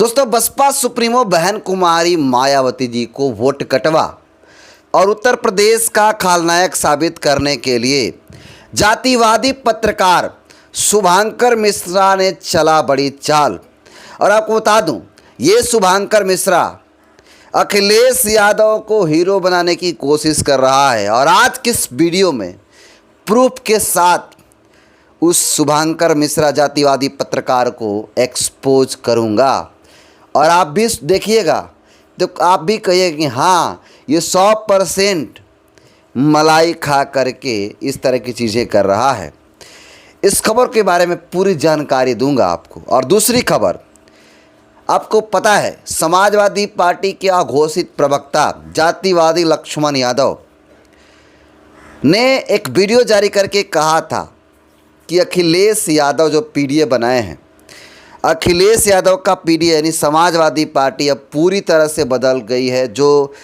दोस्तों, बसपा सुप्रीमो बहन कुमारी मायावती जी को वोट कटवा और उत्तर प्रदेश का खलनायक साबित करने के लिए जातिवादी पत्रकार शुभंकर मिश्रा ने चला बड़ी चाल। और आपको बता दूं, ये शुभंकर मिश्रा अखिलेश यादव को हीरो बनाने की कोशिश कर रहा है। और आज किस वीडियो में प्रूफ के साथ उस शुभंकर मिश्रा जातिवादी पत्रकार को एक्सपोज करूंगा और आप भी देखिएगा तो आप भी कहिएगा कि हाँ, ये 100% मलाई खा करके इस तरह की चीज़ें कर रहा है। इस खबर के बारे में पूरी जानकारी दूंगा आपको। और दूसरी खबर, आपको पता है समाजवादी पार्टी के अघोषित प्रवक्ता जातिवादी लक्ष्मण यादव ने एक वीडियो जारी करके कहा था कि अखिलेश यादव जो पीडीए बनाए हैं, अखिलेश यादव का पीडीए यानी समाजवादी पार्टी अब पूरी तरह से बदल गई है। जो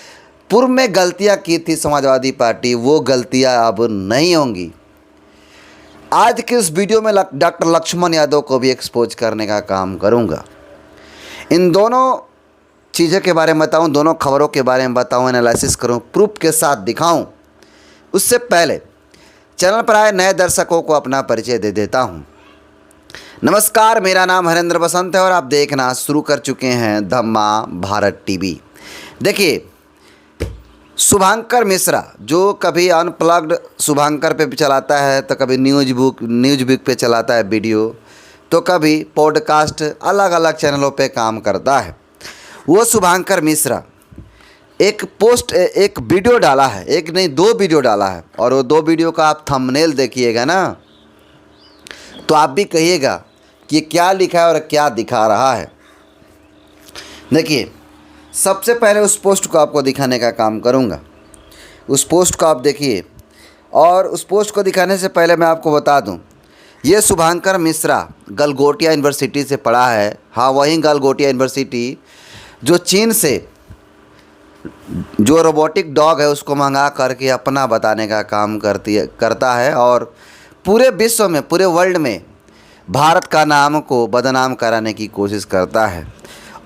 पूर्व में गलतियां की थी समाजवादी पार्टी, वो गलतियां अब नहीं होंगी। आज के इस वीडियो में डॉक्टर लक्ष्मण यादव को भी एक्सपोज करने का काम करूंगा। इन दोनों चीज़ों के बारे में बताऊं, दोनों खबरों के बारे में बताऊं, एनालिसिस करूं, प्रूफ के साथ दिखाऊं। उससे पहले चैनल पर आए नए दर्शकों को अपना परिचय दे देता हूं। नमस्कार, मेरा नाम हरेंद्र बसंत है और आप देखना शुरू कर चुके हैं धम्मा भारत टीवी। देखिए, शुभंकर मिश्रा जो कभी अनप्लग्ड शुभंकर पे भी चलाता है, तो कभी न्यूज बुक पे चलाता है वीडियो, तो कभी पॉडकास्ट, अलग अलग चैनलों पे काम करता है। वो शुभंकर मिश्रा एक वीडियो डाला है, एक नहीं 2 वीडियो डाला है। और वो 2 वीडियो का आप थंबनेल देखिएगा ना, तो आप भी कहिएगा कि ये क्या लिखा है और क्या दिखा रहा है। देखिए, सबसे पहले उस पोस्ट को आपको दिखाने का काम करूंगा। उस पोस्ट को आप देखिए। और उस पोस्ट को दिखाने से पहले मैं आपको बता दूं, ये शुभंकर मिश्रा गलगोटिया यूनिवर्सिटी से पढ़ा है। हाँ, वही गलगोटिया यूनिवर्सिटी जो चीन से जो रोबोटिक डॉग है उसको मंगा करके अपना बताने का काम करता है और पूरे विश्व में, पूरे वर्ल्ड में भारत का नाम को बदनाम कराने की कोशिश करता है।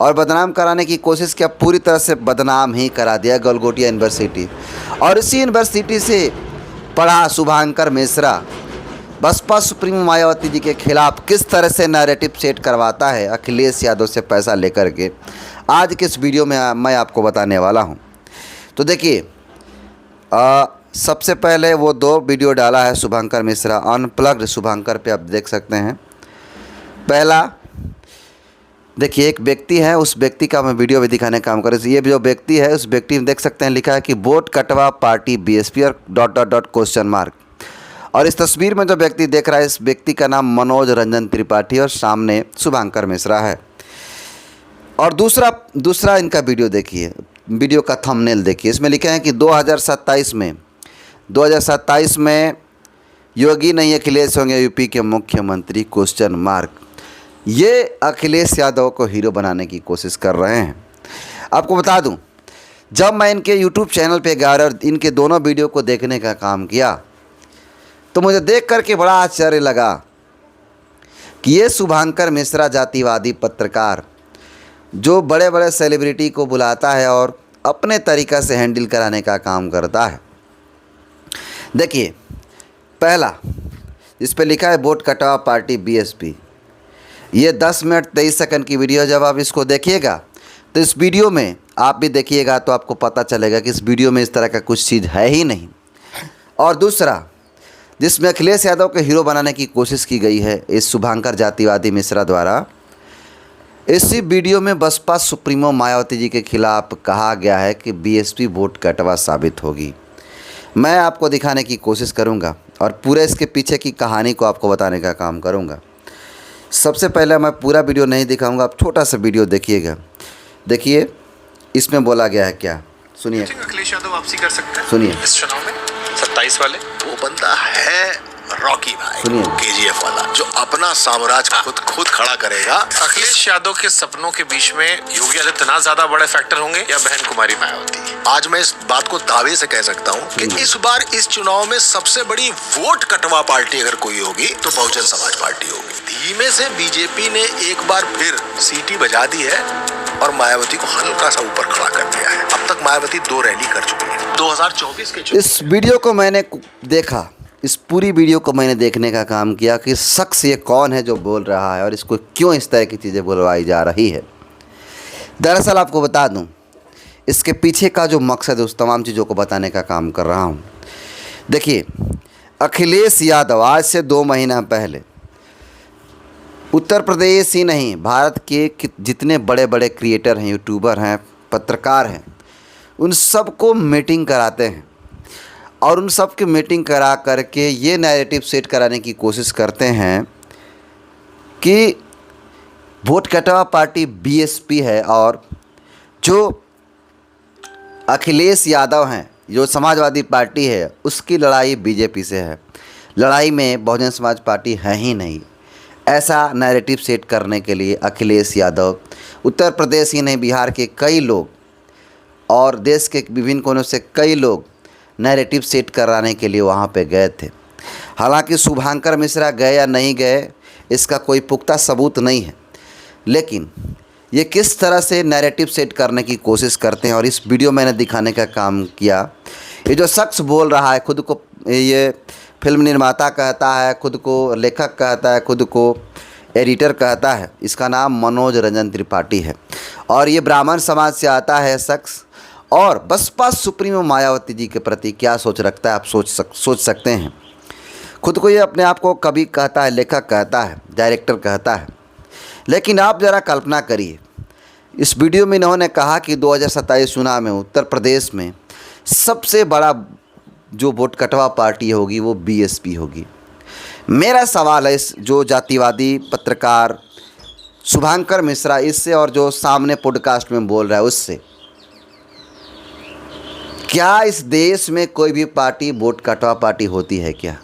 और बदनाम कराने की कोशिश क्या, पूरी तरह से बदनाम ही करा दिया गलगोटिया यूनिवर्सिटी। और इसी यूनिवर्सिटी से पढ़ा शुभंकर मिश्रा बसपा सुप्रीमो मायावती जी के खिलाफ किस तरह से नैरेटिव सेट करवाता है अखिलेश यादव से पैसा लेकर के, आज के इस वीडियो में मैं आपको बताने वाला हूं। तो देखिए, सबसे पहले वो 2 वीडियो डाला है शुभंकर मिश्रा, अनप्लग्ड शुभंकर पे आप देख सकते हैं। पहला देखिए, एक व्यक्ति है, उस व्यक्ति का मैं वीडियो भी दिखाने का काम कर रहा हूँ। ये जो व्यक्ति है, उस व्यक्ति में देख सकते हैं लिखा है कि वोट कटवा पार्टी बीएसपी और ... क्वेश्चन मार्क। और इस तस्वीर में जो व्यक्ति देख रहा है, इस व्यक्ति का नाम मनोज रंजन त्रिपाठी और सामने शुभंकर मिश्रा है। और दूसरा इनका वीडियो देखिए, वीडियो का थंबनेल देखिए। इसमें लिखा है कि 2027 में योगी नहीं अखिलेश होंगे यूपी के मुख्यमंत्री क्वेश्चन मार्क। ये अखिलेश यादव को हीरो बनाने की कोशिश कर रहे हैं। आपको बता दूं, जब मैं इनके यूट्यूब चैनल पे गया और इनके दोनों वीडियो को देखने का काम किया, तो मुझे देख करके बड़ा आश्चर्य लगा कि ये शुभंकर मिश्रा जातिवादी पत्रकार जो बड़े बड़े सेलिब्रिटी को बुलाता है और अपने तरीक़ा से हैंडल कराने का काम करता है। देखिए, पहला इस पे लिखा है वोट कटवा पार्टी बीएसपी। ये 10 मिनट 23 सेकंड की वीडियो। जब आप इसको देखिएगा तो इस वीडियो में आप भी देखिएगा तो आपको पता चलेगा कि इस वीडियो में इस तरह का कुछ चीज़ है ही नहीं। और दूसरा, जिसमें अखिलेश यादव को हीरो बनाने की कोशिश की गई है इस शुभंकर जातिवादी मिश्रा द्वारा, इसी वीडियो में बसपा सुप्रीमो मायावती जी के खिलाफ कहा गया है कि बीएसपी वोट कटवा साबित होगी। मैं आपको दिखाने की कोशिश करूंगा और पूरे इसके पीछे की कहानी को आपको बताने का काम करूंगा। सबसे पहले मैं पूरा वीडियो नहीं दिखाऊंगा, आप छोटा सा वीडियो देखिएगा। देखिए, इसमें बोला गया है क्या, सुनिए। अखिलेश यादव वापसी कर सकते हैं सुनिए। इस चुनाव में 27 वाले, वो बंदा है रॉकी भाई सुनिए। केजीएफ वाला, जो अपना साम्राज्य खुद खड़ा करेगा। अखिलेश यादव के सपनों के बीच में योगी आदित्यनाथ ज्यादा बड़े फैक्टर होंगे या बहन कुमारी मायावती? आज मैं इस बात को दावे से कह सकता हूँ कि इस बार इस चुनाव में सबसे बड़ी वोट कटवा पार्टी अगर कोई होगी तो बहुजन समाज पार्टी होगी। धीमे से बीजेपी ने एक बार फिर सीटी बजा दी है और मायावती को हल्का सा ऊपर खड़ा कर दिया है। अब तक मायावती 2 रैली कर चुकी है 2024 के। इस वीडियो को मैंने देखा, इस पूरी वीडियो को मैंने देखने का काम किया कि शख्स ये कौन है जो बोल रहा है और इसको क्यों इस तरह की चीज़ें बुलवाई जा रही है। दरअसल आपको बता दूं, इसके पीछे का जो मकसद है उस तमाम चीज़ों को बताने का काम कर रहा हूं। देखिए, अखिलेश यादव आज से 2 महीना पहले उत्तर प्रदेश ही नहीं, भारत के जितने बड़े बड़े क्रिएटर हैं, यूट्यूबर हैं, पत्रकार हैं, उन सबको मीटिंग कराते हैं और उन सब की मीटिंग करा करके ये नैरेटिव सेट कराने की कोशिश करते हैं कि वोट कटवा पार्टी बीएसपी है और जो अखिलेश यादव हैं, जो समाजवादी पार्टी है, उसकी लड़ाई बीजेपी से है। लड़ाई में बहुजन समाज पार्टी है ही नहीं। ऐसा नैरेटिव सेट करने के लिए अखिलेश यादव उत्तर प्रदेश ही नहीं, बिहार के कई लोग और देश के विभिन्न कोनों से कई लोग नैरेटिव सेट कराने के लिए वहाँ पे गए थे। हालांकि शुभांकर मिश्रा गए या नहीं गए इसका कोई पुख्ता सबूत नहीं है, लेकिन ये किस तरह से नैरेटिव सेट करने की कोशिश करते हैं और इस वीडियो मैंने दिखाने का काम किया। ये जो शख्स बोल रहा है, खुद को ये फिल्म निर्माता कहता है, खुद को लेखक कहता है, खुद को एडिटर कहता है, इसका नाम मनोज रंजन त्रिपाठी है और ये ब्राह्मण समाज से आता है शख्स। और बसपा सुप्रीमो मायावती जी के प्रति क्या सोच रखता है आप सोच सकते हैं। खुद को ये अपने आप को कवि कहता है, लेखक कहता है, डायरेक्टर कहता है, लेकिन आप ज़रा कल्पना करिए, इस वीडियो में इन्होंने कहा कि 2027 चुनाव में उत्तर प्रदेश में सबसे बड़ा जो वोट कटवा पार्टी होगी वो बीएसपी होगी। मेरा सवाल है, इस जो जातिवादी पत्रकार शुभांकर मिश्रा इससे और जो सामने पॉडकास्ट में बोल रहा है उससे, क्या इस देश में कोई भी पार्टी वोट कटवा पार्टी होती है क्या?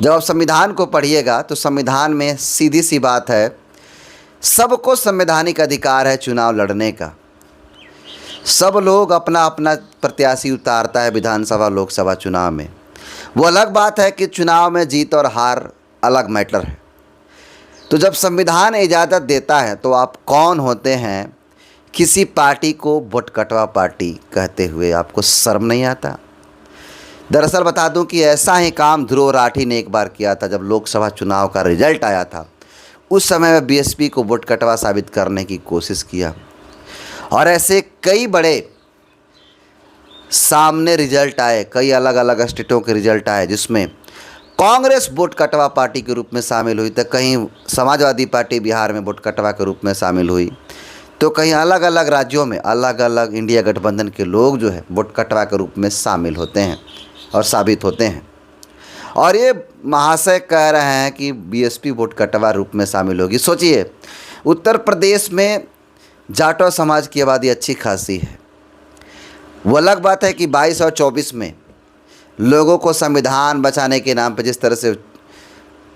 जब आप संविधान को पढ़िएगा तो संविधान में सीधी सी बात है, सबको संवैधानिक अधिकार है चुनाव लड़ने का। सब लोग अपना अपना प्रत्याशी उतारता है विधानसभा लोकसभा चुनाव में। वो अलग बात है कि चुनाव में जीत और हार अलग मैटर है। तो जब संविधान इजाज़त देता है तो आप कौन होते हैं किसी पार्टी को वोट कटवा पार्टी कहते हुए? आपको शर्म नहीं आता? दरअसल बता दूं कि ऐसा ही काम ध्रुव राठी ने एक बार किया था। जब लोकसभा चुनाव का रिजल्ट आया था उस समय में बीएसपी को वोट कटवा साबित करने की कोशिश किया और ऐसे कई बड़े सामने रिजल्ट आए, कई अलग अलग स्टेटों के रिजल्ट आए जिसमें कांग्रेस वोट कटवा पार्टी के रूप में शामिल हुई, तो कहीं समाजवादी पार्टी बिहार में वोट कटवा के रूप में शामिल हुई, तो कहीं अलग अलग राज्यों में अलग अलग इंडिया गठबंधन के लोग जो है वोट कटवा के रूप में शामिल होते हैं और साबित होते हैं। और ये महाशय कह रहे हैं कि बीएसपी वोट कटवा रूप में शामिल होगी। सोचिए, उत्तर प्रदेश में जाटो समाज की आबादी अच्छी खासी है। वो अलग बात है कि 22 और 24 में लोगों को संविधान बचाने के नाम पर जिस तरह से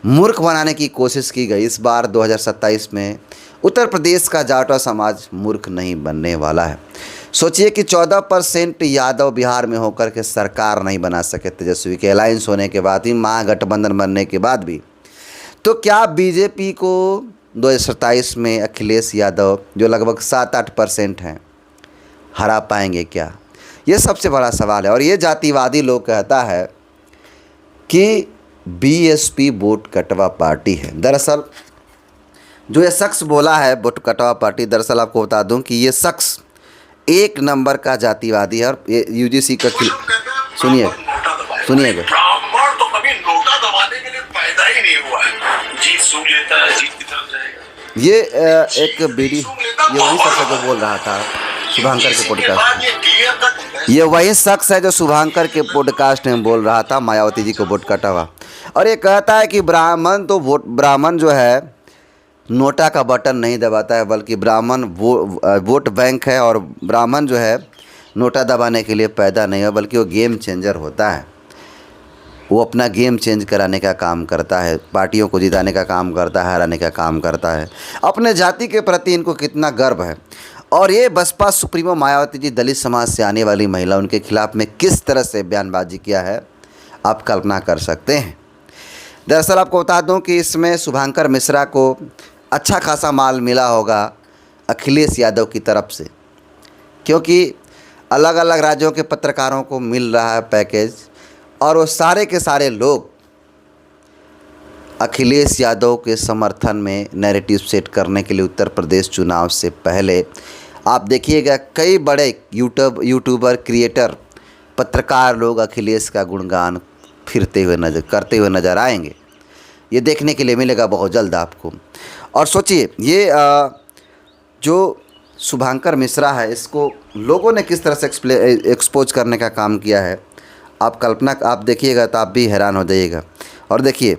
मूर्ख बनाने की कोशिश की गई, इस बार 2027 में उत्तर प्रदेश का जाटो समाज मूर्ख नहीं बनने वाला है। सोचिए कि 14% यादव बिहार में होकर के सरकार नहीं बना सके तेजस्वी के अलायंस होने के बाद भी, महागठबंधन बनने के बाद भी, तो क्या बीजेपी को 2027 में अखिलेश यादव जो लगभग 7-8% हैं हरा पाएंगे क्या? ये सबसे बड़ा सवाल है। और ये जातिवादी लोग कहता है कि बीएसपी वोट कटवा पार्टी है। दरअसल जो ये शख्स बोला है वोट कटवा पार्टी, दरअसल आपको बता दूं कि ये शख्स 1 नंबर का जातिवादी है और ये यूजीसी का सुनिएगा ब्राह्मण तो कभी नोटा दबाने के लिए पैदा ही नहीं हुआ है। जीत सूंघ लेता है, जीत की तरफ जाएगा। ये एक वीडियो, ये वही शख्स है जो बोल रहा था शुभांकर के पॉडकास्ट। ये वही शख्स है जो शुभांकर के पॉडकास्ट में बोल रहा था मायावती जी को वोट कटवा, और ये कहता है कि ब्राह्मण जो है नोटा का बटन नहीं दबाता है, बल्कि ब्राह्मण वोट बैंक है और ब्राह्मण जो है नोटा दबाने के लिए पैदा नहीं है, बल्कि वो गेम चेंजर होता है। वो अपना गेम चेंज कराने का काम करता है, पार्टियों को जिताने का काम करता है, हराने का काम करता है। अपने जाति के प्रति इनको कितना गर्व है। और ये बसपा सुप्रीमो मायावती जी दलित समाज से आने वाली महिला, उनके खिलाफ़ में किस तरह से बयानबाजी किया है, आप कल्पना कर सकते हैं। दरअसल आपको बता दूं कि इसमें शुभांकर मिश्रा को अच्छा खासा माल मिला होगा अखिलेश यादव की तरफ से, क्योंकि अलग अलग राज्यों के पत्रकारों को मिल रहा है पैकेज, और वो सारे के सारे लोग अखिलेश यादव के समर्थन में नैरेटिव सेट करने के लिए उत्तर प्रदेश चुनाव से पहले आप देखिएगा कई बड़े यूट्यूबर, क्रिएटर, पत्रकार लोग अखिलेश का गुणगान करते हुए नज़र आएंगे। ये देखने के लिए मिलेगा बहुत जल्द आपको। और सोचिए ये जो शुभांकर मिश्रा है, इसको लोगों ने किस तरह से एक्सपोज करने का काम किया है, आप देखिएगा तो आप भी हैरान हो जाइएगा। और देखिए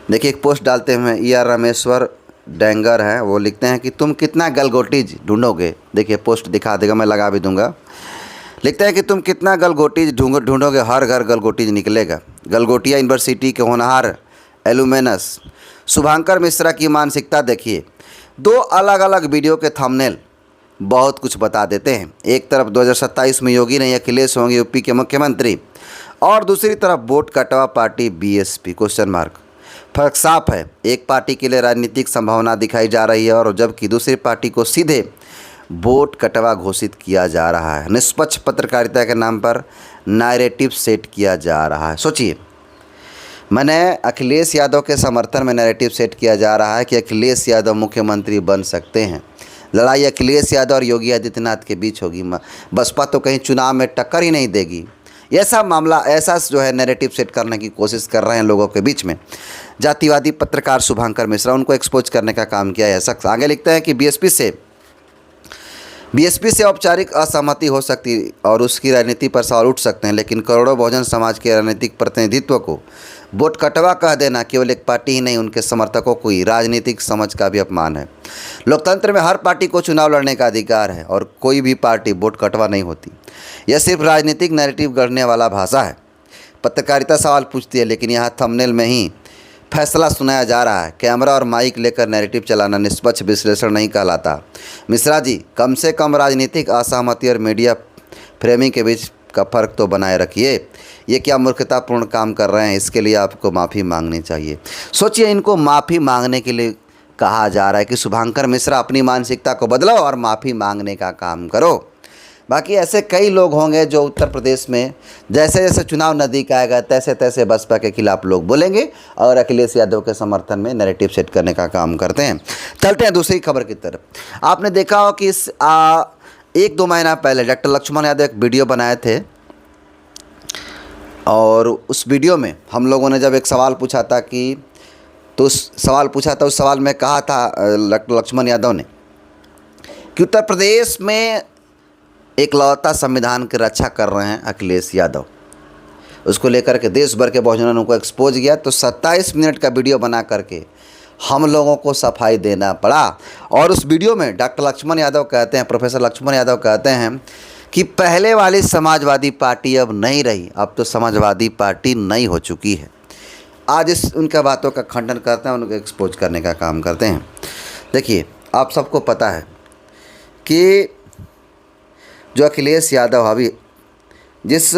एक पोस्ट डालते हुए ER रामेश्वर डेंगर हैं, वो लिखते हैं कि तुम कितना गलगोटीज ढूंढोगे। देखिए पोस्ट दिखा देगा, मैं लगा भी दूंगा। लिखते हैं कि तुम कितना गलगोटीज ढूंढोगे, हर घर गलगोटीज निकलेगा। गलगोटिया यूनिवर्सिटी के होनहार एलुमेनस शुभांकर मिश्रा की मानसिकता देखिए। 2 अलग अलग वीडियो के थंबनेल बहुत कुछ बता देते हैं। एक तरफ 2027 में योगी नहीं अखिलेश होंगे यूपी के मुख्यमंत्री, और दूसरी तरफ वोट कटवा पार्टी BSP क्वेश्चन मार्क। फर्क साफ है, एक पार्टी के लिए राजनीतिक संभावना दिखाई जा रही है, और जबकि दूसरी पार्टी को सीधे वोट कटवा घोषित किया जा रहा है। निष्पक्ष पत्रकारिता के नाम पर नैरेटिव सेट किया जा रहा है। सोचिए, मैंने अखिलेश यादव के समर्थन में नैरेटिव सेट किया जा रहा है कि अखिलेश यादव मुख्यमंत्री बन सकते हैं। लड़ाई अखिलेश यादव और योगी आदित्यनाथ के बीच होगी। बसपा तो कहीं चुनाव में टक्कर ही नहीं देगी। ऐसा मामला, ऐसा जो है नैरेटिव सेट करने की कोशिश कर रहे हैं लोगों के बीच में। जातिवादी पत्रकार शुभांकर मिश्रा, उनको एक्सपोज करने का काम किया है शख्स। आगे लिखते हैं कि बीएसपी से औपचारिक असहमति हो सकती और उसकी राजनीति पर सवाल उठ सकते हैं, लेकिन करोड़ों बहुजन समाज के राजनीतिक प्रतिनिधित्व को वोट कटवा कह देना केवल एक पार्टी ही नहीं, उनके समर्थकों को ही राजनीतिक समझ का भी अपमान है। लोकतंत्र में हर पार्टी को चुनाव लड़ने का अधिकार है और कोई भी पार्टी वोट कटवा नहीं होती। यह सिर्फ राजनीतिक नैरेटिव गढ़ने वाला भाषा है। पत्रकारिता सवाल पूछती है, लेकिन यहाँ थंबनेल में ही फैसला सुनाया जा रहा है। कैमरा और माइक लेकर नैरेटिव चलाना निष्पक्ष विश्लेषण नहीं कहलाता। मिश्रा जी, कम से कम राजनीतिक असहमति और मीडिया फ्रेमिंग के बीच का फ़र्क तो बनाए रखिए। ये क्या मूर्खतापूर्ण काम कर रहे हैं, इसके लिए आपको माफ़ी मांगनी चाहिए। सोचिए, इनको माफ़ी मांगने के लिए कहा जा रहा है कि शुभांकर मिश्रा अपनी मानसिकता को बदलो और माफ़ी मांगने का काम करो। बाकी ऐसे कई लोग होंगे जो उत्तर प्रदेश में जैसे जैसे चुनाव नज़दीक आएगा तैसे तैसे बसपा के खिलाफ लोग बोलेंगे और अखिलेश यादव के समर्थन में नैरेटिव सेट करने का काम करते हैं। चलते हैं दूसरी खबर की तरफ। आपने देखा हो कि इस 1-2 महीना पहले डॉक्टर लक्ष्मण यादव एक वीडियो बनाए थे, और उस वीडियो में हम लोगों ने जब एक सवाल पूछा था उस सवाल में कहा था लक्ष्मण यादव ने कि उत्तर प्रदेश में एकलौता संविधान की रक्षा कर रहे हैं अखिलेश यादव। उसको लेकर के देश भर के बहुजनों को एक्सपोज किया, तो 27 मिनट का वीडियो बना करके हम लोगों को सफाई देना पड़ा। और उस वीडियो में डॉक्टर लक्ष्मण यादव कहते हैं, प्रोफेसर लक्ष्मण यादव कहते हैं कि पहले वाली समाजवादी पार्टी अब नहीं रही, अब तो समाजवादी पार्टी नई हो चुकी है। आज इस उनका बातों का खंडन करते हैं, उनको एक्सपोज करने का काम करते हैं। देखिए, आप सबको पता है कि जो अखिलेश यादव अभी जिस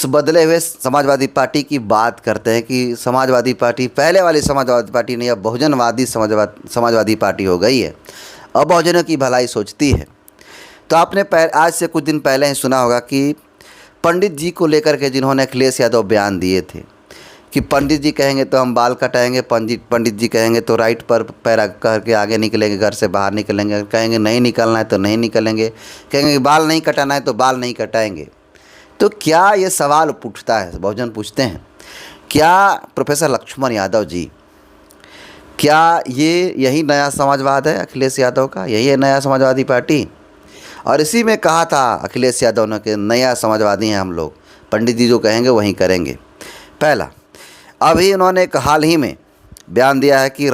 बदले हुए समाजवादी पार्टी की बात करते हैं कि समाजवादी पार्टी पहले वाली समाजवादी पार्टी नहीं, अब बहुजनवादी समाजवादी पार्टी हो गई है, अब बहुजनों की भलाई सोचती है। तो आपने आज से कुछ दिन पहले ही सुना होगा कि पंडित जी को लेकर के जिन्होंने अखिलेश यादव बयान दिए थे कि पंडित जी कहेंगे तो हम बाल कटाएंगे, पंडित जी कहेंगे तो राइट पर पैर करके आगे निकलेंगे, घर से बाहर निकलेंगे, कहेंगे नहीं निकलना है तो नहीं निकलेंगे, कहेंगे बाल नहीं कटाना है तो बाल नहीं कटाएंगे। तो क्या ये सवाल पूछता है, बहुजन पूछते हैं, क्या प्रोफेसर लक्ष्मण यादव जी, क्या यही नया समाजवाद है अखिलेश यादव का, यही है नया समाजवादी पार्टी? और इसी में कहा था अखिलेश यादव ने कि नया समाजवादी हैं हम लोग, पंडित जी जो कहेंगे वहीं करेंगे। पहला, अभी उन्होंने एक हाल ही में बयान दिया है कि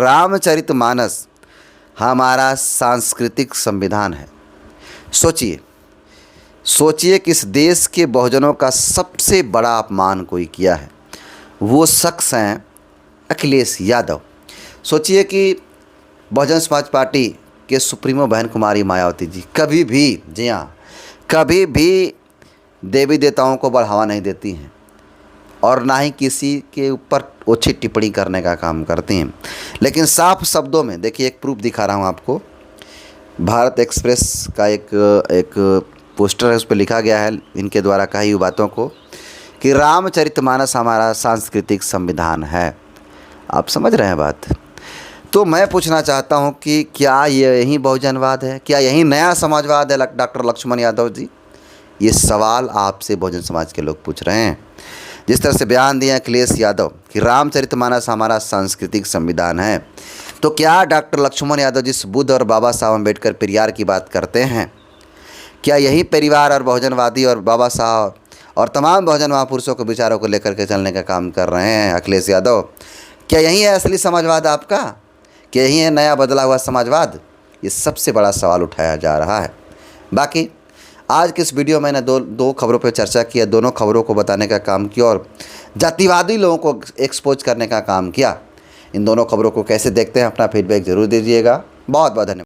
सोचिए कि इस देश के बहुजनों का सबसे बड़ा अपमान कोई किया है, वो शख्स हैं अखिलेश यादव। सोचिए कि बहुजन समाज पार्टी के सुप्रीमो बहन कुमारी मायावती जी कभी भी, जी हाँ, कभी भी देवी देवताओं को बढ़ावा नहीं देती हैं और ना ही किसी के ऊपर ओछी टिप्पणी करने का काम करती हैं। लेकिन साफ शब्दों में देखिए, एक प्रूफ दिखा रहा हूँ आपको। भारत एक्सप्रेस का एक पोस्टर है, उस पर लिखा गया है इनके द्वारा कही हुई बातों को कि रामचरितमानस हमारा सांस्कृतिक संविधान है। आप समझ रहे हैं बात? तो मैं पूछना चाहता हूं कि क्या यही बहुजनवाद है? क्या यही नया समाजवाद है डॉक्टर लक्ष्मण यादव जी? ये सवाल आपसे बहुजन समाज के लोग पूछ रहे हैं। जिस तरह से बयान दिया अखिलेश यादव कि रामचरितमानस हमारा सांस्कृतिक संविधान है, तो क्या डॉक्टर लक्ष्मण यादव जिस बुद्ध और बाबा साहब अम्बेडकर पेरियार की बात करते हैं, क्या यही परिवार और बहुजनवादी और बाबा साहब और तमाम बहुजन महापुरुषों के विचारों को लेकर के चलने का काम कर रहे हैं अखिलेश यादव? क्या यही है असली समाजवाद आपका? क्या यही है नया बदला हुआ समाजवाद? ये सबसे बड़ा सवाल उठाया जा रहा है। बाकी आज के इस वीडियो में मैंने दो खबरों पर चर्चा की है, दोनों खबरों को बताने का काम किया और जातिवादी लोगों को एक्सपोज करने का काम किया। इन दोनों खबरों को कैसे देखते हैं, अपना फीडबैक ज़रूर दीजिएगा। बहुत बहुत धन्यवाद।